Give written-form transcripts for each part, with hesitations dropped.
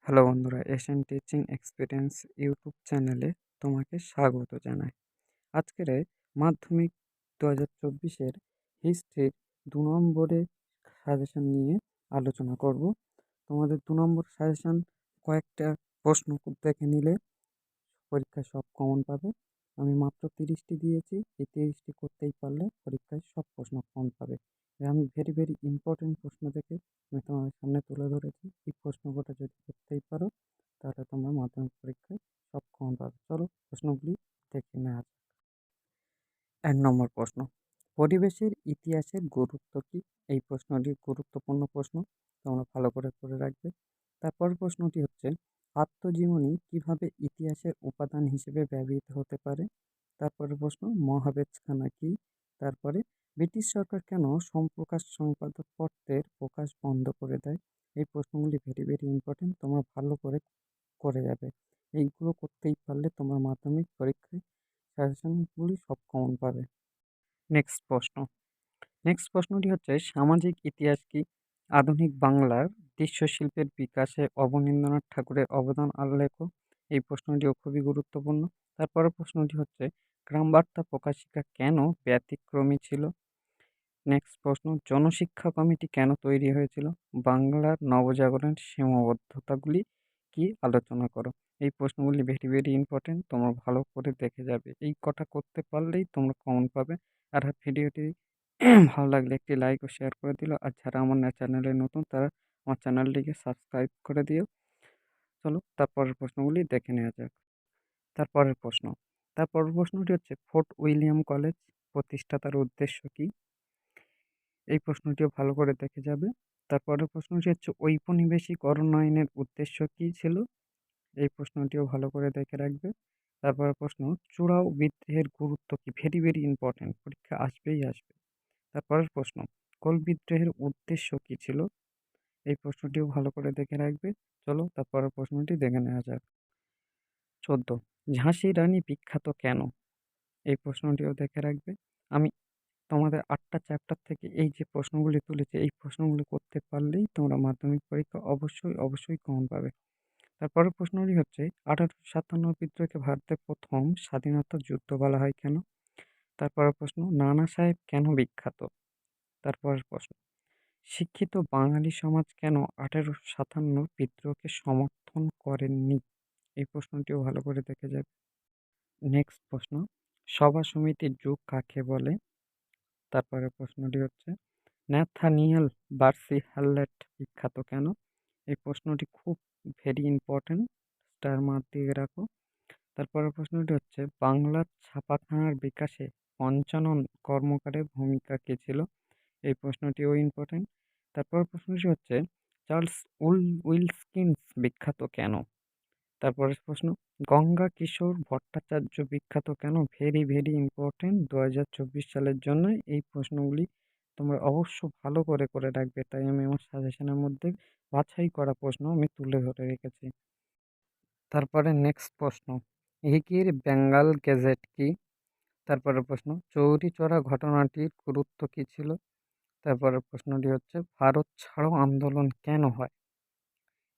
Hello বন্ধুরা, Asian teaching experience YouTube চ্যানেলে তোমাকে স্বাগত জানাই। আজকের মাধ্যমিক 2024-এর হিস্ট্রির 2 নম্বরের সাজেশন নিয়ে আলোচনা করব। তোমাদের 2 নম্বর সাজেশন কয়েকটা প্রশ্ন দেখে নিলে পরীক্ষায় সব কমন পাবে। আমি মাত্র 30টি দিয়েছি, এই 30টি করতেই পারলে পরীক্ষায় সব প্রশ্ন কমন পাবে। আমি ভেরি ইম্পর্টেন্ট প্রশ্ন দেখে আমি তোমাদের সামনে তুলে ধরেছি। এই প্রশ্নগুলো যদি করতেই পারো তাহলে তোমরা মাধ্যমিক পরীক্ষায় সব কমন পাবে। চলো প্রশ্নগুলি দেখে নেওয়া যাক। 1 নম্বর প্রশ্ন, পরিবেশের ইতিহাসের গুরুত্ব কি? এই প্রশ্নটি গুরুত্বপূর্ণ প্রশ্ন, তোমরা ভালো করে পড়ে রাখবে। তারপরের প্রশ্নটি হচ্ছে, আত্মজীবনী কিভাবে ইতিহাসের উপাদান হিসেবে ব্যবহৃত হতে পারে? তারপরের প্রশ্ন, মহাবেজখানা কি? তারপরে ব্রিটিশ সরকার কেন সমপ্রকাশ সংবাদপত্রের প্রকাশ বন্ধ করে দেয়? এই প্রশ্নগুলি ভেরি ইম্পর্টেন্ট, তোমরা ভালো করে করে যাবে। এইগুলো করতেই পারলে তোমরা মাধ্যমিক পরীক্ষায় সাজেশনগুলি সব কমন পাবে। নেক্সট প্রশ্নটি হচ্ছে, সামাজিক ইতিহাস কি? আধুনিক বাংলার দৃশ্যশিল্পের বিকাশে অবনীন্দ্রনাথ ঠাকুরের অবদান লেখো। এই প্রশ্নটিও খুবই গুরুত্বপূর্ণ। তারপরের প্রশ্নটি হচ্ছে, গ্রামবার্তা প্রকাশিকা কেন ব্যতিক্রমী ছিল? নেক্সট প্রশ্ন, জনশিক্ষা কমিটি কেন তৈরি হয়েছিল? বাংলার নবজাগরণের সীমাবদ্ধতাগুলি কি আলোচনা করো। এই প্রশ্নগুলি ভেরি ইম্পর্টেন্ট, তোমরা ভালো করে দেখে যাবে। এই কটা করতে পারলেই তোমরা কমন পাবে। আর ভিডিওটি ভালো লাগলে একটি লাইক ও শেয়ার করে দিল। আর যারা আমার চ্যানেলে নতুন তারা আমার চ্যানেলটিকে সাবস্ক্রাইব করে দিও। চলো তারপরের প্রশ্নগুলি দেখে নেওয়া যাক। তারপরের প্রশ্ন তারপরের প্রশ্নটি হচ্ছে, ফোর্ট উইলিয়াম কলেজ প্রতিষ্ঠাতার উদ্দেশ্য কি? এই প্রশ্নটিও ভালো করে দেখে যাবে। তারপরের প্রশ্নটি হচ্ছে, ঔপনিবেশিকরণ আইনের উদ্দেশ্য কি ছিল? এই প্রশ্নটিও ভালো করে দেখে রাখবে। তারপরের প্রশ্ন, চূড়াও বিদ্রোহের গুরুত্ব কি? ভেরি ইম্পর্টেন্ট, পরীক্ষা আসবেই আসবে। তারপরের প্রশ্ন, কোল বিদ্রোহের উদ্দেশ্য কি ছিল? এই প্রশ্নটিও ভালো করে দেখে রাখবে। চলো তারপরের প্রশ্নটি দেখে নেওয়া যাক। 14, ঝাঁসি রানী বিখ্যাত কেন? এই প্রশ্নটিও দেখে রাখবে। আমি তোমাদের 8টা চ্যাপ্টার থেকে এই যে প্রশ্নগুলি তুলেছি, এই প্রশ্নগুলি করতে পারলেই তোমরা মাধ্যমিক পরীক্ষা অবশ্যই কমন পাবে। তারপরের প্রশ্নটি হচ্ছে, 1857 বিদ্রোহকে ভারতের প্রথম স্বাধীনতা যুদ্ধ বলা হয় কেন? তারপরের প্রশ্ন, নানা সাহেব কেন বিখ্যাত? তারপরের প্রশ্ন, শিক্ষিত বাঙালি সমাজ কেন 1857 বিদ্রোহকে সমর্থন করেননি? এই প্রশ্নটিও ভালো করে দেখে যাবে। নেক্সট প্রশ্ন, সভা সমিতির যুগ কাকে বলে? তারপরের প্রশ্নটি হচ্ছে, ন্যাথানিয়েল বার্সি হ্যালেট বিখ্যাত কেন? এই প্রশ্নটি খুব ভেরি ইম্পর্টেন্ট, স্টার মার্ক দিয়ে রাখো। তারপরের প্রশ্নটি হচ্ছে, বাংলার ছাপাখানার বিকাশে পঞ্চানন কর্মকারের ভূমিকা কী ছিল? এই প্রশ্নটিও ইম্পর্টেন্ট। তারপরের প্রশ্নটি হচ্ছে, চার্লস উইলকিন্স বিখ্যাত কেন? তারপরের প্রশ্ন, গঙ্গা কিশোর ভট্টাচার্য বিখ্যাত কেন? ভেরি ইম্পর্টেন্ট 2024 সালের জন্য এই প্রশ্নগুলি তোমরা অবশ্য ভালো করে করে রাখবে। তাই আমি আমার সাজেশনের মধ্যে বাছাই করা প্রশ্ন আমি তুলে ধরে রেখেছি। তারপরে নেক্সট প্রশ্ন, হিকির বেঙ্গল গেজেট কি? তারপরের প্রশ্ন, চৌরি চৌরা ঘটনাটির গুরুত্ব কী ছিল? তারপরের প্রশ্নটি হচ্ছে, ভারত ছাড়ো আন্দোলন কেন হয়?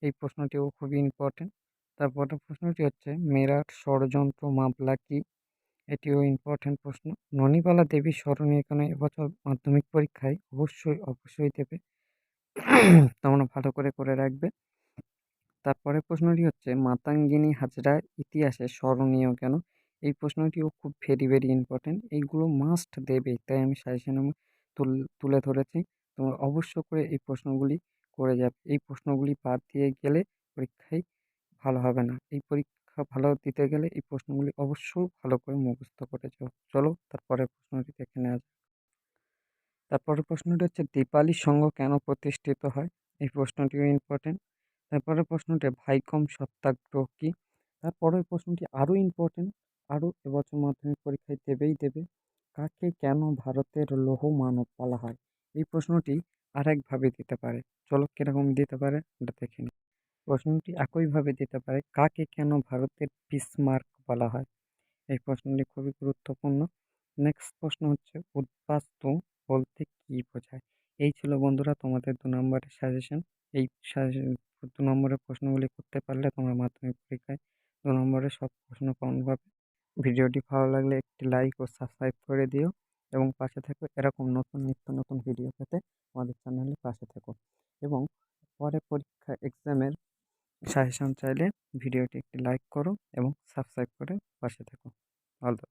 এই প্রশ্নটিও খুবই ইম্পর্টেন্ট। তারপরের প্রশ্নটি হচ্ছে, মেরাট ষড়যন্ত্র মামলা কি? এটিও ইম্পর্টেন্ট প্রশ্ন। ননিবালা দেবী স্মরণীয় কেন? এবছর মাধ্যমিক পরীক্ষায় অবশ্যই দেবে। তোমরা ভালো করে করে রাখবে। তারপরের প্রশ্নটি হচ্ছে, মাতঙ্গিনী হাজরার ইতিহাসে স্মরণীয় কেন? এই প্রশ্নটিও খুব ভেরি ইম্পর্টেন্ট, এইগুলো মাস্ট দেবে, তাই আমি সাজেশনে তুলে ধরেছি। তোমরা অবশ্য করে এই প্রশ্নগুলি করে যাবে। এই প্রশ্নগুলি বাদ দিয়ে গেলে পরীক্ষায় ভালো হবে না। এই পরীক্ষা ভালো দিতে গেলে এই প্রশ্নগুলি অবশ্যই ভালো করে মুখস্থ করে যাও। চলো তারপরের প্রশ্নটি দেখে নেওয়া যাক। তারপরের প্রশ্নটি হচ্ছে, দীপালি সংঘ কেন প্রতিষ্ঠিত হয়? এই প্রশ্নটিও ইম্পর্টেন্ট। তারপরের প্রশ্নটি, ভাইকম সত্যাগ্রহ কি? তারপরের প্রশ্নটি আরও ইম্পর্টেন্ট, আরও এবছর মাধ্যমিক পরীক্ষায় দেবে। কাকে কেন ভারতের লৌহ মানব বলা হয়? এই প্রশ্নটি আরেকভাবে দিতে পারে। চলো কিরকম দিতে পারে এটা দেখে নিই। প্রশ্নটি একইভাবে দিতে পারে, কাকে কেন ভারতের বিসমার্ক বলা হয়? এই প্রশ্নটি খুবই গুরুত্বপূর্ণ। নেক্সট প্রশ্ন হচ্ছে, উদ্বাস্তু বলতে কি বোঝায়? এই ছিল বন্ধুরা তোমাদের 2 নম্বরের সাজেশন। এই 2 নম্বরের প্রশ্নগুলি করতে পারলে তোমরা মাধ্যমিক পরীক্ষায় 2 নম্বরের সব প্রশ্ন কমন পাবে। ভিডিওটি ভালো লাগলে একটি লাইক ও সাবস্ক্রাইব করে দিও এবং পাশে থেকো। এরকম নিত্য নতুন ভিডিও পেতে আমাদের চ্যানেলের পাশে থেকো এবং পরে পরীক্ষা এক্সামের সাজেশন চাইলে ভিডিওটি একটি লাইক করো এবং সাবস্ক্রাইব করে পাশে থেকো। All the